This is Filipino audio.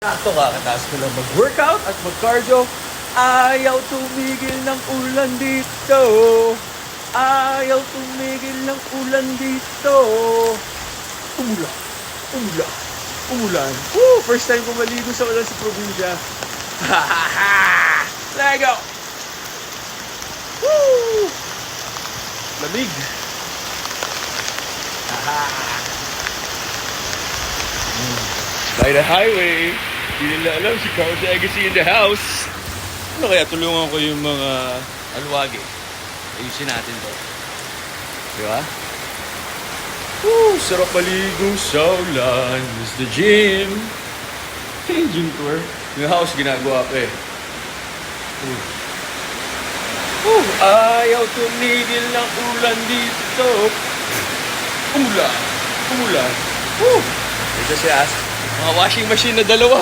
Sakto kakataas ko lang mag-workout at mag-cardio. Ayaw tumigil ng ulan dito. Ayaw tumigil ng ulan dito. Umulan. Umulan. Umulan. Woo! First time ko maligo sa ulan sa probinsya. Ha ha ha! Let's go! Woo! Lamig. Ha By the highway. Hindi nila alam si Carl Legacy in the house. Ano kaya tulungan ko yung mga alwagi. Ayusin natin to. Di ba? Woo! Sarap maligo sa ulan. It's the gym. Hey, gym tour. Yung house ginagawa ko eh. Ayaw tumigil ng ulan dito. Umulan. Umulan. Ito siya. Mga washing machine na dalawa.